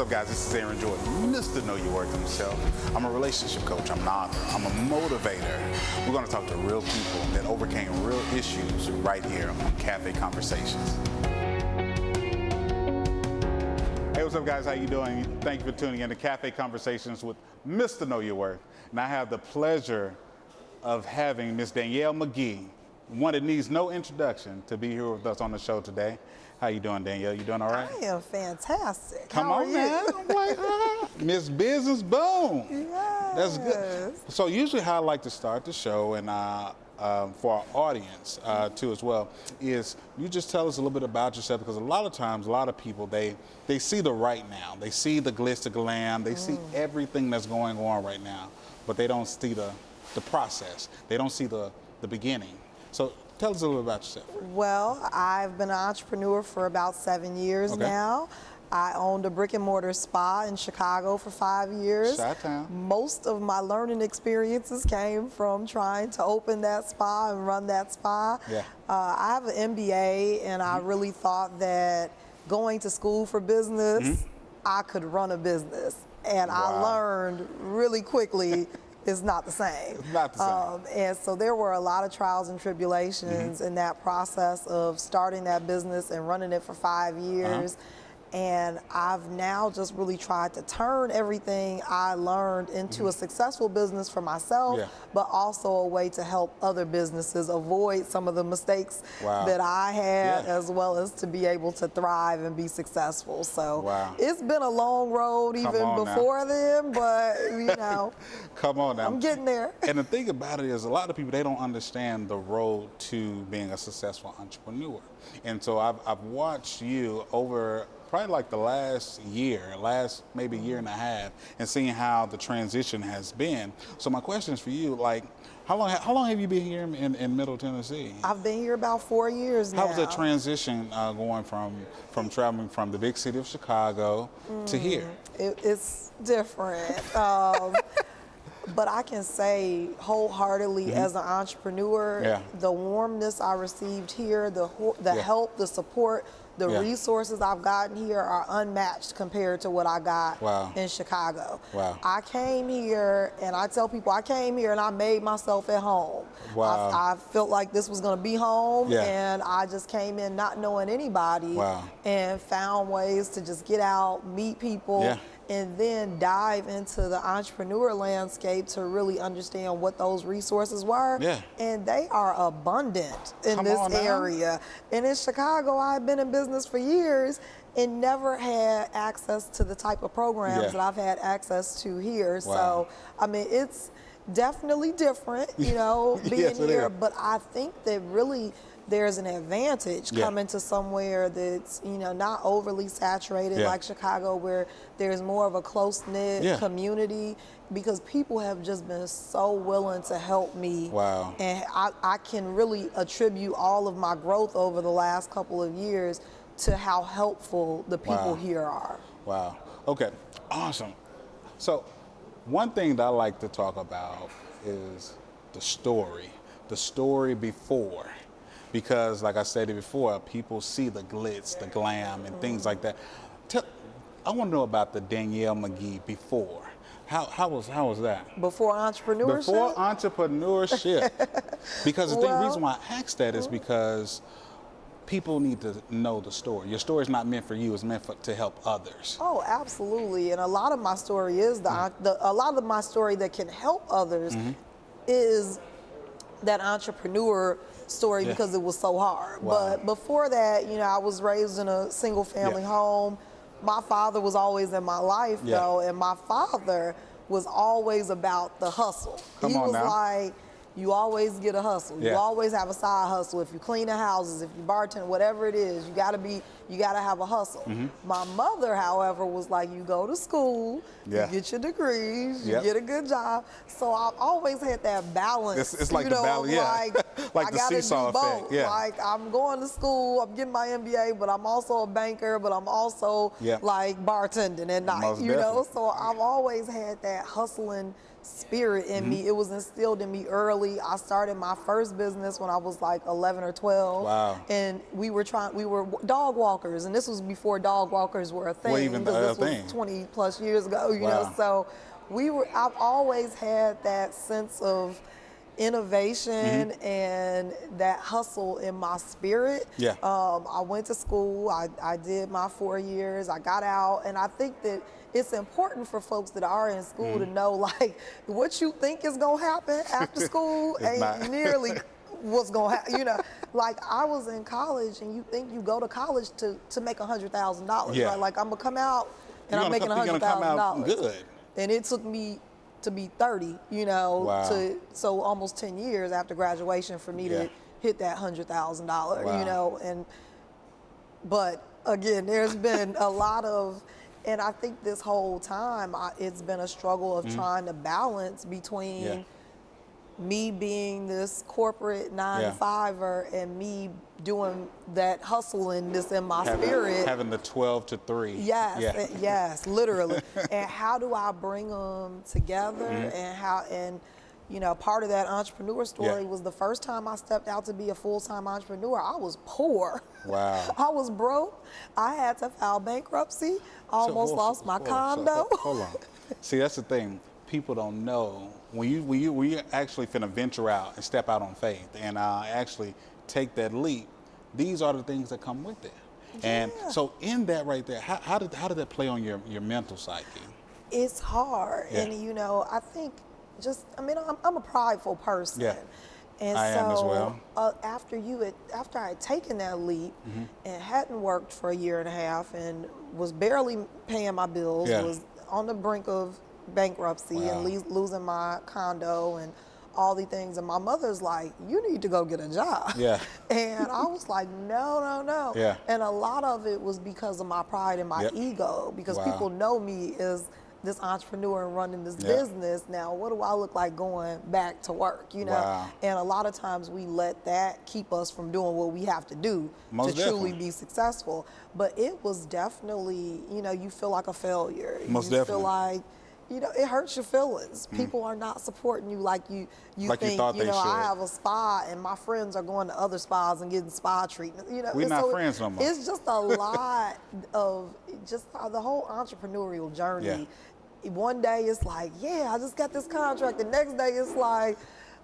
what's up, guys? This is Aaron Jordan, Mr. Know Your Worth himself. I'm a relationship coach, I'm an author, I'm a motivator. We're going to talk to real people that overcame real issues right here on Cafe Conversations. Hey, what's up, guys? How you doing? Thank you for tuning in to Cafe Conversations with Mr. Know Your Worth. And I have the pleasure of having Miss Danielle McGee, one that needs no introduction, to be here with us on the show today. How you doing, Danielle? You doing all right? I am fantastic. Come on, man. I'm like, Miss Business, boom. Yes. That's good. So usually how I like to start the show, and for our audience too as well, is you just tell us a little bit about yourself, because a lot of times, a lot of people, they see the right now. They see the glitz, the glam. They see everything that's going on right now, but they don't see the process. They don't see the beginning. So tell us a little bit about yourself. Well, I've been an entrepreneur for about 7 years now. I owned a brick and mortar spa in Chicago for 5 years. Chi-town. Most of my learning experiences came from trying to open that spa and run that spa. Yeah. I have an MBA, and I really thought that going to school for business, I could run a business. And I learned really quickly it's not the same. It's not the same. And so there were a lot of trials and tribulations in that process of starting that business and running it for 5 years. And I've now just really tried to turn everything I learned into a successful business for myself, but also a way to help other businesses avoid some of the mistakes that I had, as well as to be able to thrive and be successful. So it's been a long road even before then, but you know, come on now. I'm getting there. And the thing about it is, a lot of people, they don't understand the road to being a successful entrepreneur. And so I've watched you over probably like the last maybe year and a half, and seeing how the transition has been. So my question is for you, like, how long have you been here in Middle Tennessee? I've been here about 4 years now. How was that transition going from traveling from the big city of Chicago to here? It's different. But I can say wholeheartedly, as an entrepreneur, the warmness I received here, the help, the support, the resources I've gotten here are unmatched compared to what I got in Chicago. I came here, and I tell people, I came here and I made myself at home. I felt like this was going to be home, and I just came in not knowing anybody, and found ways to just get out, meet people, and then dive into the entrepreneur landscape to really understand what those resources were. And they are abundant in this area. And in Chicago, I've been in business for years and never had access to the type of programs that I've had access to here. So, I mean, it's definitely different, you know, being here, but I think that really there's an advantage coming to somewhere that's, you know, not overly saturated like Chicago, where there's more of a close-knit community, because people have just been so willing to help me. And I can really attribute all of my growth over the last couple of years to how helpful the people here are. Okay, awesome. So one thing that I like to talk about is the story before. Because, like I said before, people see the glitz, the glam, and things like that. I want to know about the Danielle McGee before. How was that? Before entrepreneurship? Before entrepreneurship. Because the reason why I asked that is because people need to know the story. Your story is not meant for you; it's meant to help others. Oh, absolutely. And a lot of my story is a lot of my story that can help others is that entrepreneur story, because it was so hard. But before that, you know, I was raised in a single family home. My father was always in my life, though, and my father was always about the hustle. He was like, you always get a hustle. You always have a side hustle. If you clean the houses, if you bartend, whatever it is, you gotta have a hustle. My mother, however, was like, you go to school, you get your degrees, you get a good job. So I've always had that balance. It's like the balance, like I the gotta seesaw do both. effect. Like, I'm going to school, I'm getting my MBA, but I'm also a banker, but I'm also like bartending at night, you know? So I've always had that hustling spirit in me. It was instilled in me early early. I started my first business when I was like 11 or 12. Wow. And we were dog walkers, and this was before dog walkers were a thing. Well, even because a this thing. was 20 plus years ago, you Wow. know. So I've always had that sense of innovation and that hustle in my spirit. Yeah. I went to school, I did my 4 years, I got out, and I think that it's important for folks that are in school to know, like, what you think is gonna happen after school ain't nearly what's gonna happen. You know, like I was in college, and you think you go to college to make $100,000. Yeah. Right? Like I'm gonna come out and I'm making $100,000. Good. And it took me to be 30, you know, Wow. so almost 10 years after graduation for me Yeah. to hit that $100,000, Wow. you know, but again, there's been a lot of, and I think this whole time it's been a struggle of trying to balance between me being this corporate 9-to-5er and me doing that hustling this in my spirit. Having the 12 to 3. Yes, yes, literally. And how do I bring them together? And you know, part of that entrepreneur story was the first time I stepped out to be a full-time entrepreneur, I was poor. Wow. I was broke. I had to file bankruptcy. Almost lost my condo. Hold on. See, that's the thing. People don't know when you actually finna venture out and step out on faith and actually take that leap. These are the things that come with it. And so, in that right there, how did that play on your mental psyche? It's hard, and you know, I think I'm a prideful person. Yeah. And I am as well. After I had taken that leap and hadn't worked for a year and a half and was barely paying my bills, was on the brink of bankruptcy and losing my condo and all these things, and my mother's like, you need to go get a job. Yeah. And I was like, no. Yeah. And a lot of it was because of my pride and my ego, because people know me as this entrepreneur and running this business. Now, what do I look like going back to work, you know? Wow. And a lot of times we let that keep us from doing what we have to do Most to definitely. truly be successful. But it was definitely, you know, you feel like a failure. Most you definitely. feel like, you know, it hurts your feelings. People are not supporting you like you Like think, you thought they know, should. I have a spa and my friends are going to other spas and getting spa treatment. You know, We're and not so friends no more. It's just a lot of just the whole entrepreneurial journey. Yeah. One day it's like, I just got this contract. The next day it's like,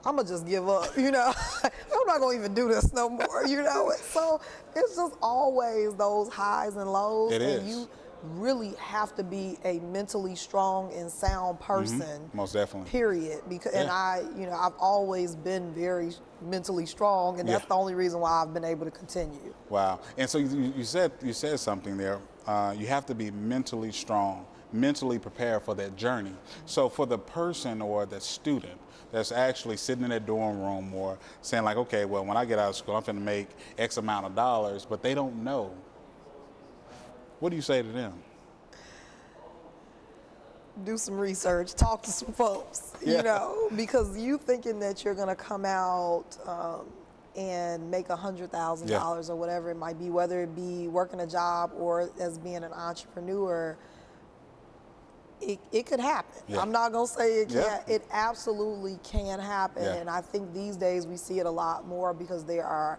I'm gonna just give up, you know. I'm not gonna even do this no more, you know. So it's just always those highs and lows. It and is. You really have to be a mentally strong and sound person. Most definitely. Period. Because and I've always been very mentally strong, and that's the only reason why I've been able to continue. Wow. And so you said something there. You have to be mentally strong, mentally prepared for that journey. So for the person or the student that's actually sitting in their dorm room or saying like, okay, well, when I get out of school, I'm going to make X amount of dollars, but they don't know. What do you say to them? Do some research, talk to some folks, you know, because you thinking that you're going to come out and make $100,000 or whatever it might be, whether it be working a job or as being an entrepreneur, it could happen. I'm not going to say it can't. It absolutely can happen. And I think these days we see it a lot more because there are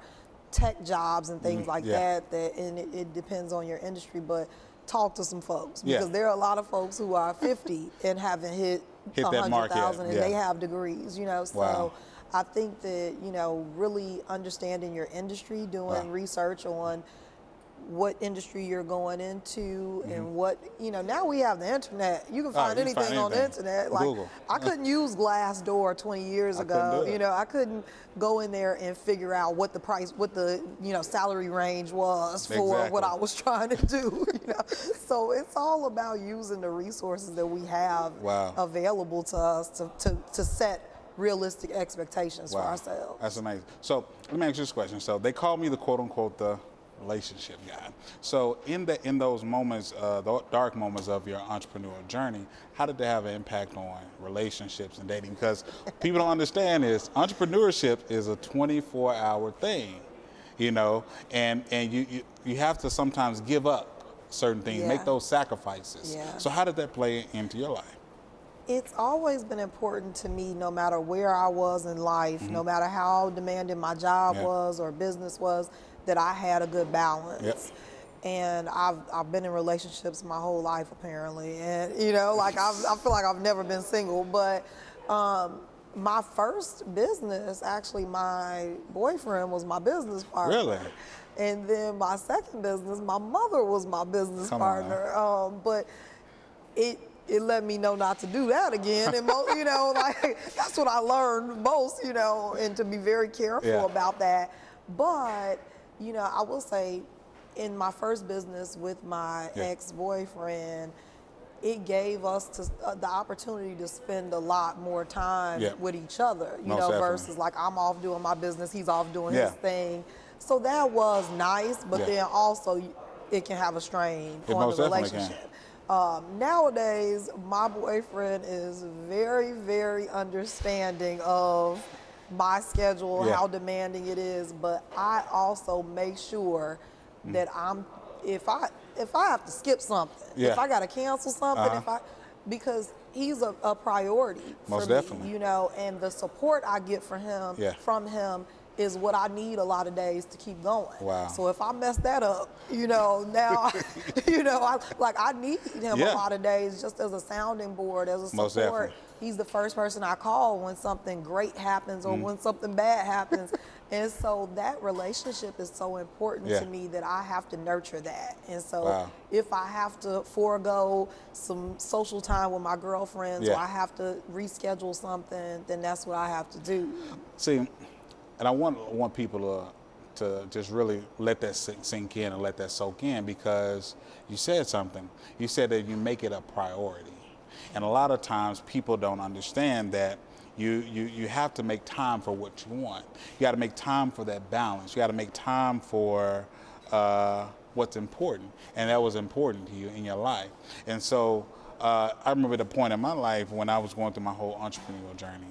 tech jobs and things like that, and it depends on your industry, but talk to some folks because there are a lot of folks who are 50 and haven't hit 100,000 and they have degrees, you know. So I think that, you know, really understanding your industry, doing research on what industry you're going into and what, you know, now we have the internet. You can find anything on the internet. Like Google. I couldn't use Glassdoor 20 years ago. You know, I couldn't go in there and figure out what the price, what the, you know, salary range was for what I was trying to do, you know. So it's all about using the resources that we have available to us to set realistic expectations for ourselves. That's amazing. So let me ask you this question. So they call me the quote unquote the relationship guy. So in those moments, the dark moments of your entrepreneurial journey, how did they have an impact on relationships and dating? Because people don't understand is entrepreneurship is a 24-hour thing, you know, and you have to sometimes give up certain things, make those sacrifices. So how did that play into your life? It's always been important to me, no matter where I was in life, no matter how demanding my job was or business was, that I had a good balance. Yep. And I've been in relationships my whole life, apparently. And, you know, like I feel like I've never been single. But my first business, actually, my boyfriend was my business partner. Really? And then my second business, my mother was my business partner. But it let me know not to do that again. And, you know, like, that's what I learned most, you know, and to be very careful about that. But, you know, I will say, in my first business with my ex-boyfriend, it gave us the opportunity to spend a lot more time with each other, you know, versus like I'm off doing my business, he's off doing his thing. So that was nice, but then also it can have a strain on the relationship. Nowadays, my boyfriend is very, very understanding of my schedule, how demanding it is, but I also make sure that if I have to skip something, if I got to cancel something, because he's a priority for me, you know, and the support I get from him is what I need a lot of days to keep going. Wow. So if I mess that up, you know, now, you know, I need him a lot of days just as a sounding board, as a support. He's the first person I call when something great happens or when something bad happens. And so that relationship is so important to me that I have to nurture that. And so if I have to forego some social time with my girlfriends or I have to reschedule something, then that's what I have to do. See, and I want people to just really let that sink in and let that soak in, because you said something. You said that you make it a priority. And a lot of times people don't understand that you have to make time for what you want. You got to make time for that balance. You got to make time for what's important. And that was important to you in your life. And so I remember the point in my life when I was going through my whole entrepreneurial journey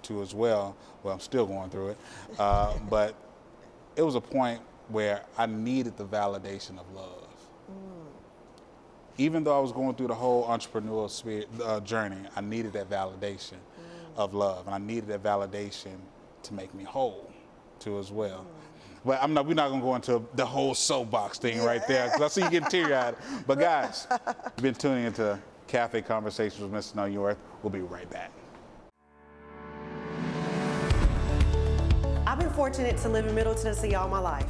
too as well. Well, I'm still going through it. But it was a point where I needed the validation of love. Even though I was going through the whole entrepreneurial journey, I needed that validation of love, and I needed that validation to make me whole, too, as well. But we're not going to go into the whole soapbox thing right there, because I see you getting teary-eyed. But guys, you've been tuning into Cafe Conversations with Mr. Know Your Worth. We'll be right back. I've been fortunate to live in Middle Tennessee all my life.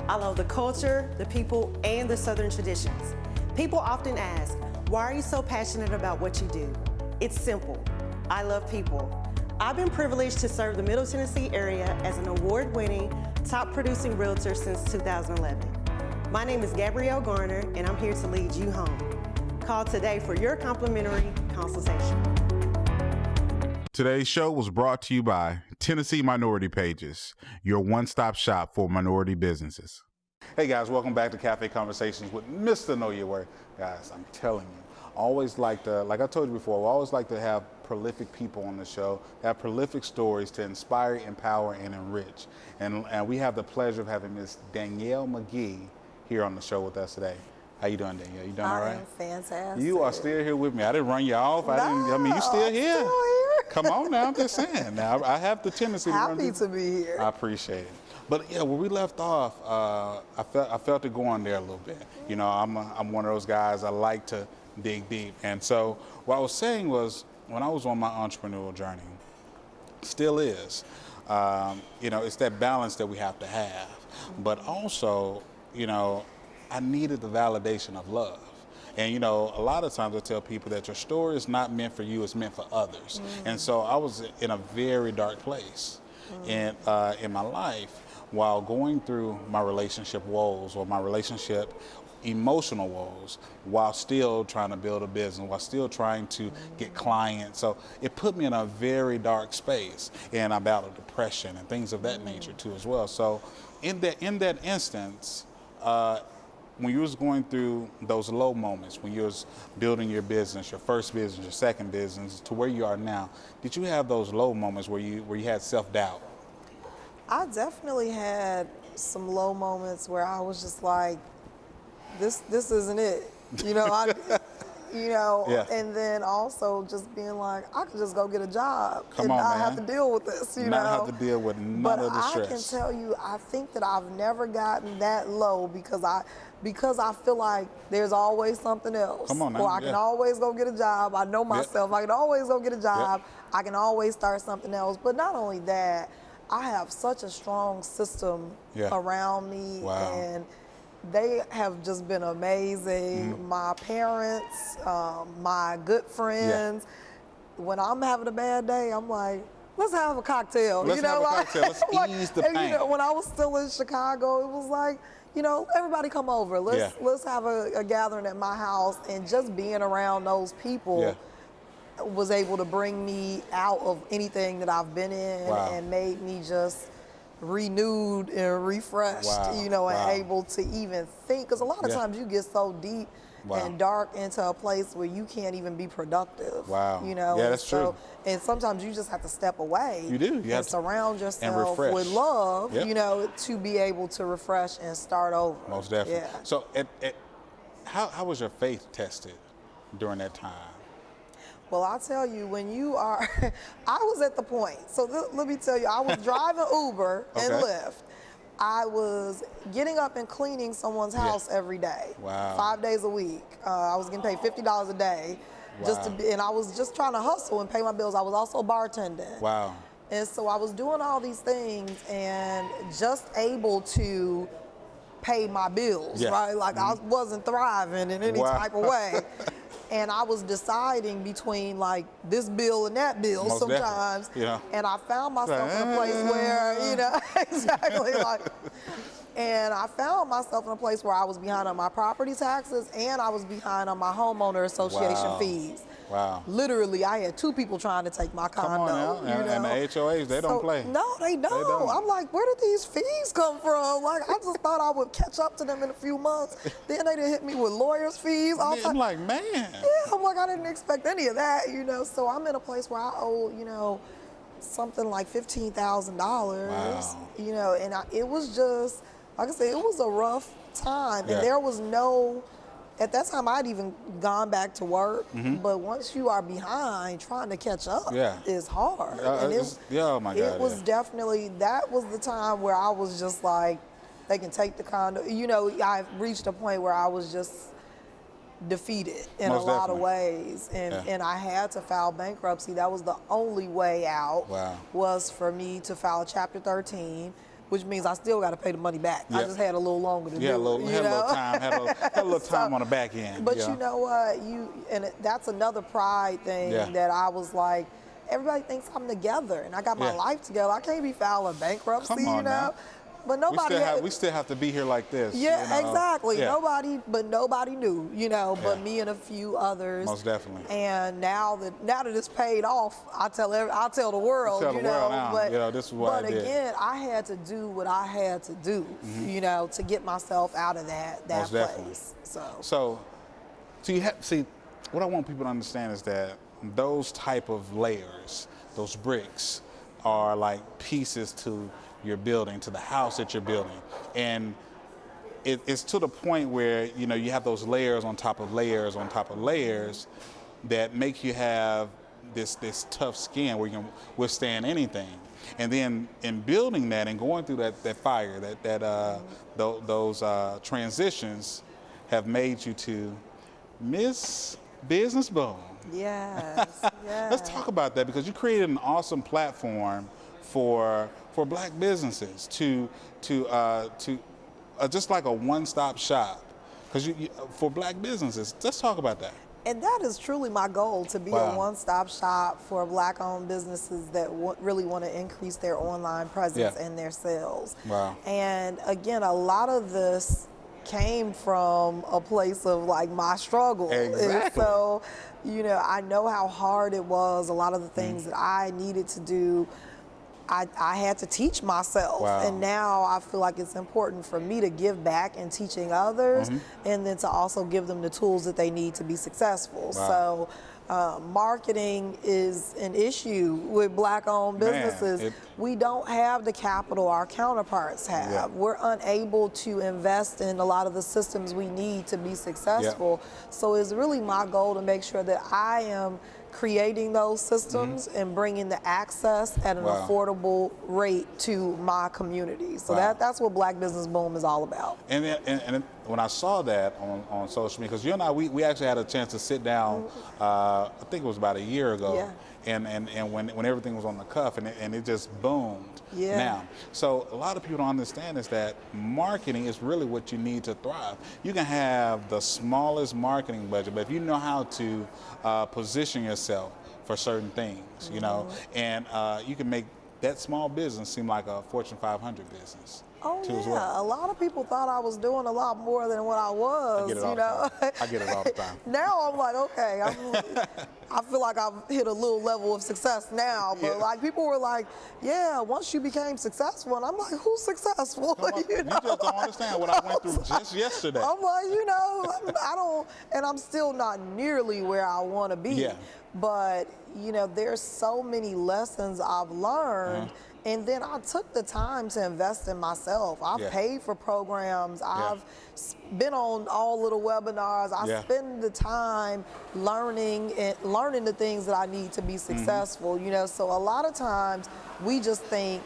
I love the culture, the people, and the Southern traditions. People often ask, why are you so passionate about what you do? It's simple. I love people. I've been privileged to serve the Middle Tennessee area as an award-winning, top-producing realtor since 2011. My name is Gabrielle Garner, and I'm here to lead you home. Call today for your complimentary consultation. Today's show was brought to you by Tennessee Minority Pages, your one-stop shop for minority businesses. Hey guys, welcome back to Cafe Conversations with Mr. Know Your Worth. Guys, I'm telling you, I always like to, like I told you before, I always like to have prolific people on the show, have prolific stories to inspire, empower, and enrich. And we have the pleasure of having Miss Danielle McGee here on the show with us today. How you doing, Danielle? You doing all right? I am fantastic. You are still here with me. I didn't run you off. I mean, you still here. Still here. Come on now, I'm just saying. Now, I have the tendency to run. Happy to be here. I appreciate it. But yeah, where we left off, I felt it going there a little bit. You know, I'm one of those guys, I like to dig deep. And so what I was saying was, when I was on my entrepreneurial journey, still is, you know, it's that balance that we have to have. But also, you know, I needed the validation of love. And, you know, a lot of times I tell people that your story is not meant for you, it's meant for others. And so I was in a very dark place in my life while going through my relationship woes or my relationship emotional woes, while still trying to build a business, while still trying to get clients. So it put me in a very dark space, and I battled depression and things of that nature too as well. So in that instance, when you was going through those low moments, when you was building your business, your first business, your second business, to where you are now, did you have those low moments where you had self-doubt? I definitely had some low moments where I was just like, this isn't it. You know, you know, and then also just being like, I could just go get a job and on, not man. have to deal with this, you know. Not have to deal with none of the stress. But I can tell you, I think that I've never gotten that low because I feel like there's always something else. Come on now. Or I can always go get a job. I know myself. I can always go get a job. I can always start something else. But not only that, I have such a strong system around me, and they have just been amazing. My parents, my good friends. When I'm having a bad day, I'm like, let's have a cocktail. Let's have a cocktail. Let's ease the pain. And, you know, when I was still in Chicago, it was like, you know, everybody come over. Let's have a gathering at my house, and just being around those people was able to bring me out of anything that I've been in and made me just renewed and refreshed, you know, and able to even think. Because a lot of times you get so deep and dark into a place where you can't even be productive. You know? Yeah, that's true. And sometimes you just have to step away. You do. You have to surround yourself with love, you know, to be able to refresh and start over. Most definitely. So how was your faith tested during that time? Well, I'll tell you, when you are, I was at the point. So let me tell you, I was driving Uber and Lyft. I was getting up and cleaning someone's house every day, 5 days a week. I was getting paid $50 a day, just to be, and I was just trying to hustle and pay my bills. I was also bartending. And so I was doing all these things and just able to pay my bills, right? Like I wasn't thriving in any type of way. And I was deciding between like this bill and that bill sometimes. And I found myself in a place where, you know, exactly like, and I found myself in a place where I was behind on my property taxes and I was behind on my homeowner association fees. Literally, I had 2 people trying to take my condo. Come on now. You know? And the HOAs, they don't play. No, they don't. I'm like, where did these fees come from? Like, I just thought I would catch up to them in a few months. Then they didn't hit me with lawyers' fees. I'm like, man. Yeah, I'm like, I didn't expect any of that, you know. So I'm in a place where I owe, you know, something like $15,000. You know, and it was just, like I said, it was a rough time. And there was no, at that time I'd even gone back to work, but once you are behind, trying to catch up is hard. And oh my God, it was definitely, that was the time where I was just like, they can take the condo. You know, I reached a point where I was just defeated in a lot of ways, and I had to file bankruptcy. That was the only way out, was for me to file a Chapter 13, which means I still got to pay the money back. I just had a little longer to do it. Had a little time on the back end. But you know what? That's another pride thing that I was like, everybody thinks I'm together, and I got my life together. I can't be filing bankruptcy, you know? Now. But nobody we still have to be here like this. Yeah, you know? Exactly. Nobody knew, you know, but me and a few others. Most definitely. And now that it's paid off, I'll tell the world, you know. Now, but you know, this is what I did. Again, I had to do what I had to do, you know, to get myself out of that Most place. Definitely. So you see, what I want people to understand is that those type of layers, those bricks, are like pieces to your building, to the house that you're building, and it's to the point where, you know, you have those layers on top of layers on top of layers that make you have this tough skin where you can withstand anything. And then in building that and going through that fire, those transitions have made you to Miss Business Boom. Yes. Let's talk about that, because you created an awesome platform for Black businesses to just like a one-stop shop, because for Black businesses. Let's talk about that. And that is truly my goal, to be a one-stop shop for Black-owned businesses that really want to increase their online presence and their sales. And again, a lot of this came from a place of like my struggle. And so, you know, I know how hard it was. A lot of the things that I needed to do, I had to teach myself. And now I feel like it's important for me to give back in teaching others, and then to also give them the tools that they need to be successful. So Marketing is an issue with Black-owned businesses. We don't have the capital our counterparts have. Yeah. We're unable to invest in a lot of the systems we need to be successful. Yeah. So it's really my goal to make sure that I am creating those systems and bringing the access at an affordable rate to my community. So that's what Black Business Boom is all about. And when I saw that on social media, because you and I, we actually had a chance to sit down, I think it was about a year ago, and when everything was on the cuff, and it just boomed now. So a lot of people don't understand is that marketing is really what you need to thrive. You can have the smallest marketing budget, but if you know how to position yourself for certain things, you know, and you can make that small business seem like a Fortune 500 business. Oh yeah, a lot of people thought I was doing a lot more than what I was. I get it all the time. I get it all the time. Now I'm like, okay, I feel like I've hit a little level of success now. But like people were like, yeah, once you became successful, and I'm like, who's successful? You just don't understand what I went through just yesterday. I'm like, you know, I don't, and I'm still not nearly where I want to be. Yeah. But you know, there's so many lessons I've learned. And then I took the time to invest in myself. I've paid for programs. I've been on all of the webinars. I spend the time learning the things that I need to be successful. You know, so a lot of times we just think,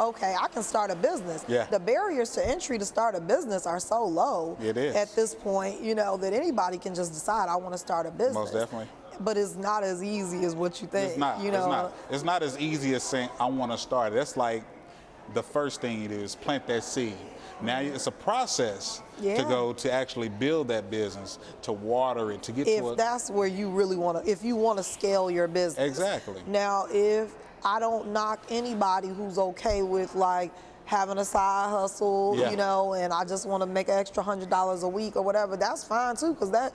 okay, I can start a business. Yeah. The barriers to entry to start a business are so low at this point, you know, that anybody can just decide I want to start a business. Most definitely. But it's not as easy as what you think. It's not. You know? It's not as easy as saying I want to start it. That's like the first thing you do is plant that seed. Now it's a process to go to actually build that business, to water it, to get to it. If that's where you really want to, if you want to scale your business. Exactly. Now, if I don't knock anybody who's okay with like having a side hustle, you know, and I just want to make an extra $100 a week or whatever, that's fine too, because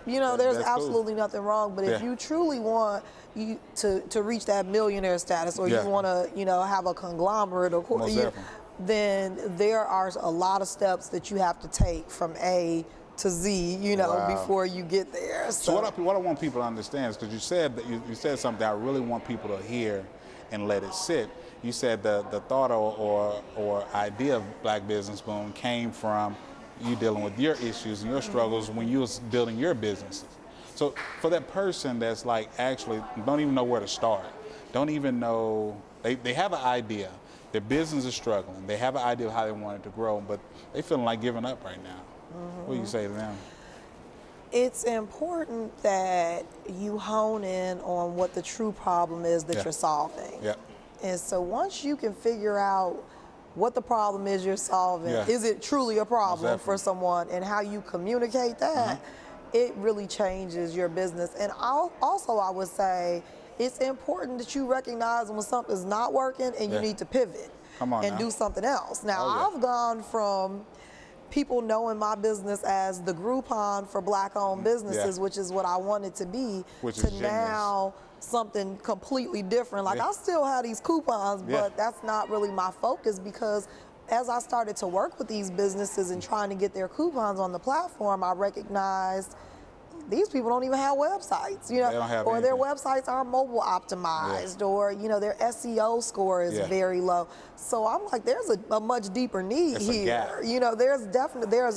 you know, there's absolutely nothing wrong. But if you truly want to reach that millionaire status, or you want to, you know, have a conglomerate, or then there are a lot of steps that you have to take from A to Z, you know, before you get there. So what I want people to understand is, because you said that you said something I really want people to hear and let it sit. You said the thought or idea of Black Business Boom came from you dealing with your issues and your struggles when you was building your businesses. So for that person that's like actually don't even know where to start, don't even know, they have an idea, their business is struggling, they have an idea of how they want it to grow, but they feeling like giving up right now. What do you say to them? It's important that you hone in on what the true problem is that you're solving. And so once you can figure out what the problem is you're solving, is it truly a problem for someone, and how you communicate that, it really changes your business. And also I would say it's important that you recognize when something's not working and you need to pivot and do something else. Now, I've gone from people knowing my business as the Groupon for Black-owned businesses, which is what I wanted to be, to now something completely different. Like I still have these coupons, but that's not really my focus, because as I started to work with these businesses and trying to get their coupons on the platform, I recognized these people don't even have websites, you know, or their websites are mobile optimized, or, you know, their SEO score is very low. So I'm like, there's a much deeper need here. You know, there's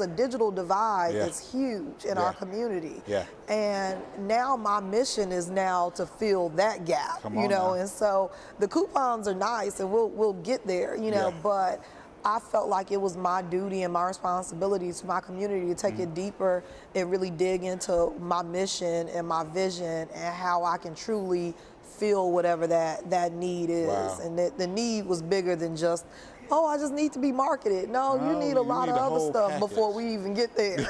a digital divide that's huge in our community. And now my mission is now to fill that gap, you know, and so the coupons are nice and we'll get there, you know, but I felt like it was my duty and my responsibility to my community to take it deeper and really dig into my mission and my vision and how I can truly fill whatever that need is. And the need was bigger than just, oh, I just need to be marketed. No, you need a lot of other stuff before we even get there.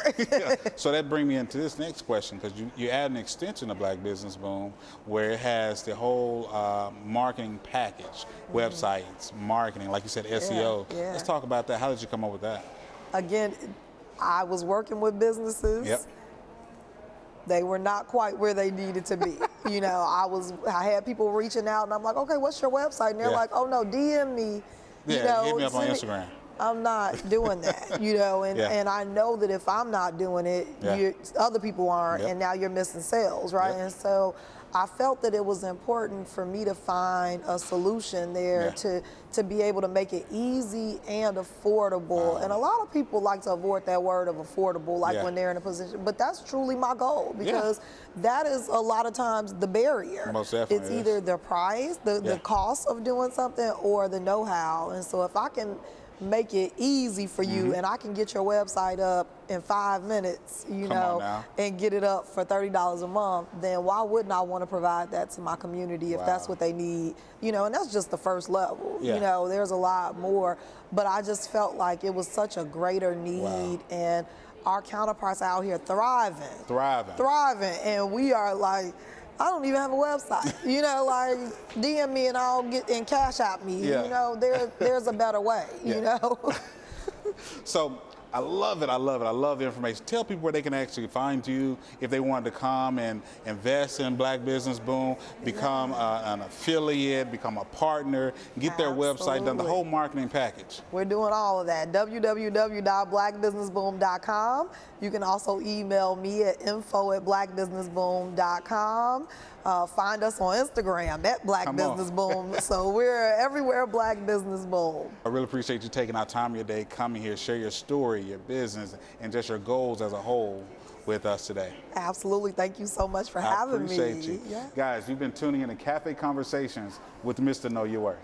So that brings me into this next question, because you add an extension of Black Business Boom where it has the whole marketing package, websites, marketing, like you said, SEO. Let's talk about that. How did you come up with that? Again, I was working with businesses. They were not quite where they needed to be. You know, I had people reaching out and I'm like, okay, what's your website? And they're like, oh no, DM me. You know, hit me up on Instagram. I'm not doing that, you know, and I know that if I'm not doing it, other people aren't, and now you're missing sales, right? And so I felt that it was important for me to find a solution there to be able to make it easy and affordable. And a lot of people like to avoid that word of affordable, like when they're in a position, but that's truly my goal, because that is a lot of times the barrier. Most definitely. It's either the price, the cost of doing something, or the know-how. And so if I can make it easy for you and I can get your website up in 5 minutes, you know, and get it up for $30 a month, then why wouldn't I want to provide that to my community if that's what they need? You know, and that's just the first level. You know, there's a lot more, but I just felt like it was such a greater need, and our counterparts out here thriving, and we are like, I don't even have a website. You know, like DM me and I'll get and cash out me. You know, there's a better way. You know. So I love it. I love it. I love the information. Tell people where they can actually find you if they wanted to come and invest in Black Business Boom, become an affiliate, become a partner, get their website done, the whole marketing package. We're doing all of that. www.blackbusinessboom.com. You can also email me at info@blackbusinessboom.com. Find us on Instagram at Black Business Boom. So we're everywhere Black Business Boom. I really appreciate you taking out time of your day, coming here, share your story, your business, and just your goals as a whole with us today. Absolutely. Thank you so much for having me. I appreciate you. Guys, you've been tuning in to Cafe Conversations with Mr. Know Your Worth.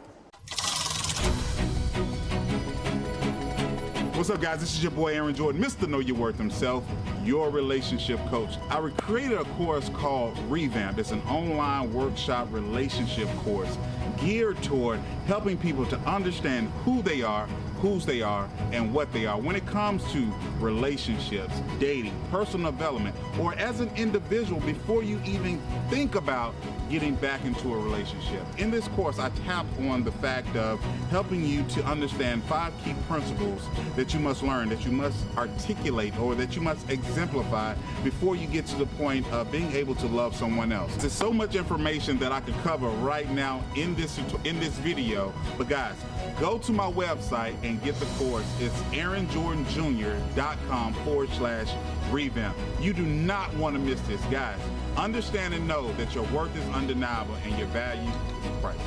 What's up, guys? This is your boy Aaron Jordan, Mr. Know Your Worth himself, your relationship coach. I created a course called Revamp. It's an online workshop relationship course geared toward helping people to understand who they are, whose they are, and what they are when it comes to relationships, dating, personal development, or as an individual before you even think about getting back into a relationship. In this course, I tap on the fact of helping you to understand 5 key principles that you must learn, that you must articulate, or that you must exemplify before you get to the point of being able to love someone else. There's so much information that I could cover right now in this video, but guys, go to my website and get the course. It's aaronjordanjr.com/revamp. You do not want to miss this, guys. Understand and know that your worth is undeniable and your value is priceless.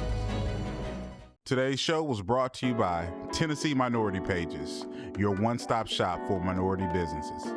Today's show was brought to you by Tennessee Minority Pages, your one-stop shop for minority businesses.